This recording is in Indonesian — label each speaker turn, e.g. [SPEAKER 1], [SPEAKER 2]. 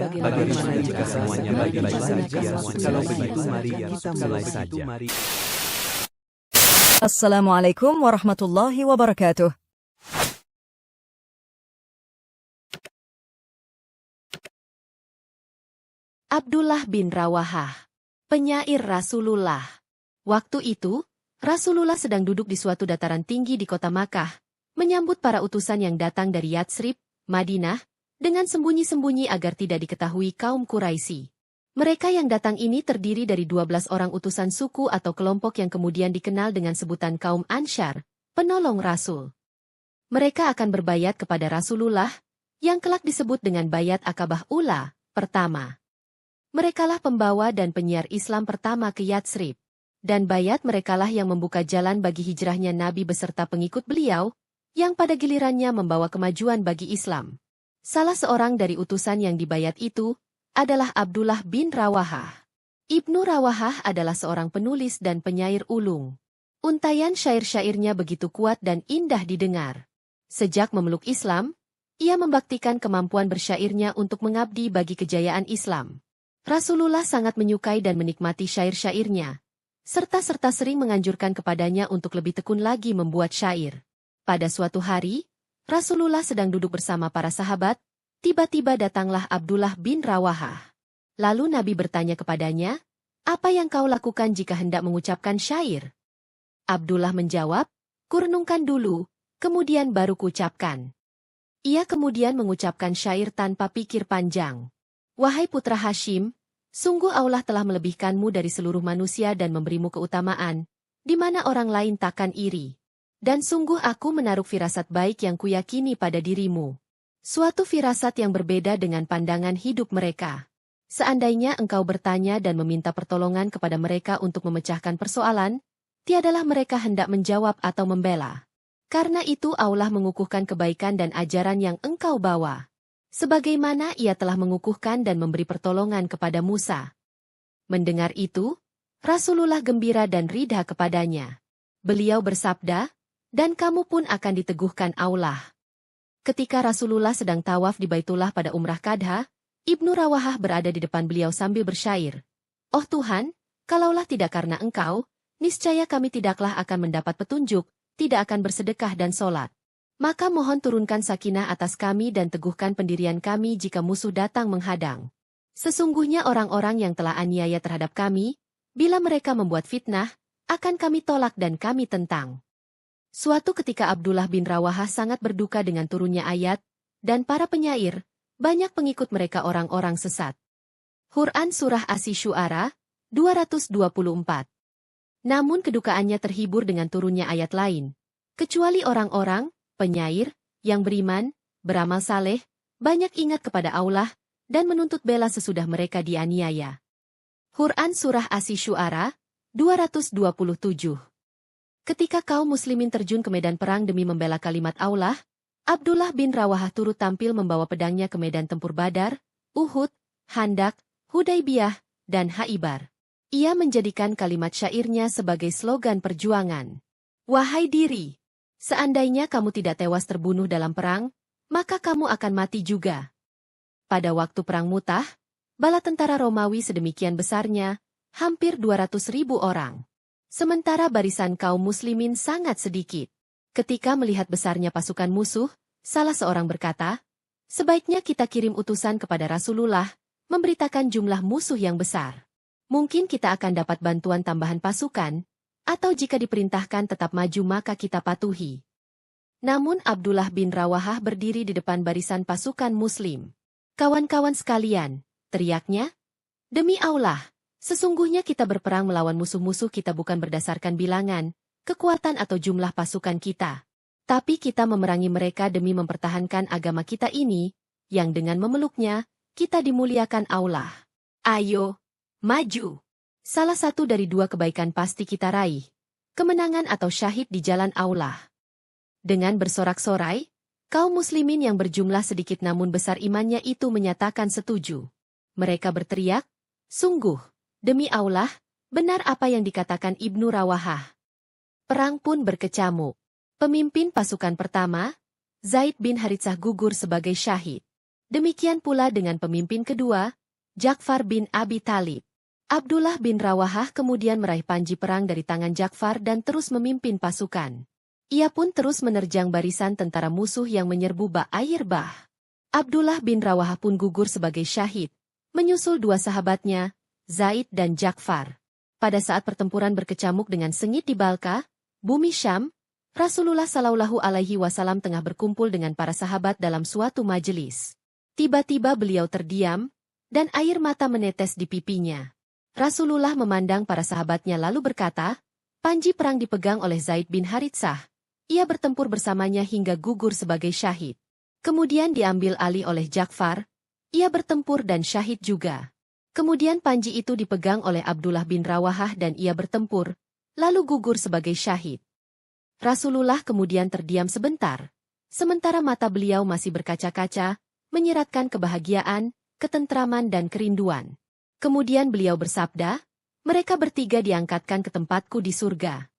[SPEAKER 1] Bagaimana jika semuanya baik-baik saja? Kalau begitu mari kita mulai saja.
[SPEAKER 2] Assalamualaikum warahmatullahi wabarakatuh.
[SPEAKER 3] Abdullah bin Rawahah, penyair Rasulullah. Waktu itu, Rasulullah sedang duduk di suatu dataran tinggi di kota Makkah, menyambut para utusan yang datang dari Yatsrib, Madinah, dengan sembunyi-sembunyi agar tidak diketahui kaum Quraisy. Mereka yang datang ini terdiri dari 12 orang utusan suku atau kelompok yang kemudian dikenal dengan sebutan kaum Ansyar, penolong Rasul. Mereka akan berbayat kepada Rasulullah, yang kelak disebut dengan Bayat Aqabah Ula, pertama. Merekalah pembawa dan penyiar Islam pertama ke Yatsrib. Dan bayat merekalah yang membuka jalan bagi hijrahnya Nabi beserta pengikut beliau, yang pada gilirannya membawa kemajuan bagi Islam. Salah seorang dari utusan yang dibayat itu adalah Abdullah bin Rawahah. Ibnu Rawahah adalah seorang penulis dan penyair ulung. Untaian syair-syairnya begitu kuat dan indah didengar. Sejak memeluk Islam, ia membaktikan kemampuan bersyairnya untuk mengabdi bagi kejayaan Islam. Rasulullah sangat menyukai dan menikmati syair-syairnya, serta sering menganjurkan kepadanya untuk lebih tekun lagi membuat syair. Pada suatu hari, Rasulullah sedang duduk bersama para sahabat, tiba-tiba datanglah Abdullah bin Rawahah. Lalu Nabi bertanya kepadanya, "Apa yang kau lakukan jika hendak mengucapkan syair?" Abdullah menjawab, "Kurenungkan dulu, kemudian baru kuucapkan." Ia kemudian mengucapkan syair tanpa pikir panjang. "Wahai putra Hashim, sungguh Allah telah melebihkanmu dari seluruh manusia dan memberimu keutamaan, di mana orang lain takkan iri. Dan sungguh aku menaruh firasat baik yang kuyakini pada dirimu. Suatu firasat yang berbeda dengan pandangan hidup mereka. Seandainya engkau bertanya dan meminta pertolongan kepada mereka untuk memecahkan persoalan, tiadalah mereka hendak menjawab atau membela. Karena itu Allah mengukuhkan kebaikan dan ajaran yang engkau bawa. Sebagaimana ia telah mengukuhkan dan memberi pertolongan kepada Musa." Mendengar itu, Rasulullah gembira dan ridha kepadanya. Beliau bersabda, "Dan kamu pun akan diteguhkan Allah." Ketika Rasulullah sedang tawaf di Baitullah pada Umrah Qadha, Ibnu Rawahah berada di depan beliau sambil bersyair, "Oh Tuhan, kalaulah tidak karena Engkau, niscaya kami tidaklah akan mendapat petunjuk, tidak akan bersedekah dan sholat. Maka mohon turunkan sakinah atas kami dan teguhkan pendirian kami jika musuh datang menghadang. Sesungguhnya orang-orang yang telah aniaya terhadap kami, bila mereka membuat fitnah, akan kami tolak dan kami tentang." Suatu ketika Abdullah bin Rawahah sangat berduka dengan turunnya ayat, dan para penyair, banyak pengikut mereka orang-orang sesat. Quran Surah Asy-Syu'ara, 224. Namun kedukaannya terhibur dengan turunnya ayat lain. Kecuali orang-orang, penyair, yang beriman, beramal saleh, banyak ingat kepada Allah, dan menuntut bela sesudah mereka dianiaya. Quran Surah Asy-Syu'ara, 227. Ketika kaum muslimin terjun ke medan perang demi membela kalimat Allah, Abdullah bin Rawahah turut tampil membawa pedangnya ke medan tempur Badar, Uhud, Handak, Hudaibiyah, dan Haibar. Ia menjadikan kalimat syairnya sebagai slogan perjuangan. "Wahai diri! Seandainya kamu tidak tewas terbunuh dalam perang, maka kamu akan mati juga." Pada waktu perang Mu'tah, bala tentara Romawi sedemikian besarnya, hampir 200.000 orang. Sementara barisan kaum muslimin sangat sedikit. Ketika melihat besarnya pasukan musuh, salah seorang berkata, "Sebaiknya kita kirim utusan kepada Rasulullah, memberitakan jumlah musuh yang besar. Mungkin kita akan dapat bantuan tambahan pasukan, atau jika diperintahkan tetap maju maka kita patuhi." Namun Abdullah bin Rawahah berdiri di depan barisan pasukan muslim. "Kawan-kawan sekalian," teriaknya, "demi Allah, sesungguhnya kita berperang melawan musuh-musuh kita bukan berdasarkan bilangan, kekuatan atau jumlah pasukan kita. Tapi kita memerangi mereka demi mempertahankan agama kita ini, yang dengan memeluknya, kita dimuliakan Allah. Ayo, maju. Salah satu dari dua kebaikan pasti kita raih. Kemenangan atau syahid di jalan Allah." Dengan bersorak-sorai, kaum muslimin yang berjumlah sedikit namun besar imannya itu menyatakan setuju. Mereka berteriak, "Sungguh, demi Allah, benar apa yang dikatakan Ibnu Rawahah." Perang pun berkecamuk. Pemimpin pasukan pertama, Zaid bin Haritsah gugur sebagai syahid. Demikian pula dengan pemimpin kedua, Ja'far bin Abi Thalib. Abdullah bin Rawahah kemudian meraih panji perang dari tangan Ja'far dan terus memimpin pasukan. Ia pun terus menerjang barisan tentara musuh yang menyerbu Ba'ir Bah. Abdullah bin Rawahah pun gugur sebagai syahid, menyusul dua sahabatnya, Zaid dan Ja'far. Pada saat pertempuran berkecamuk dengan sengit di Balka, bumi Syam, Rasulullah Shallallahu Alaihi Wasallam tengah berkumpul dengan para sahabat dalam suatu majelis. Tiba-tiba beliau terdiam, dan air mata menetes di pipinya. Rasulullah memandang para sahabatnya lalu berkata, panji perang dipegang oleh Zaid bin Haritsah. Ia bertempur bersamanya hingga gugur sebagai syahid. Kemudian diambil alih oleh Ja'far. Ia bertempur dan syahid juga. Kemudian panji itu dipegang oleh Abdullah bin Rawahah dan ia bertempur, lalu gugur sebagai syahid. Rasulullah kemudian terdiam sebentar. Sementara mata beliau masih berkaca-kaca, menyiratkan kebahagiaan, ketentraman dan kerinduan. Kemudian beliau bersabda, mereka bertiga diangkatkan ke tempatku di surga.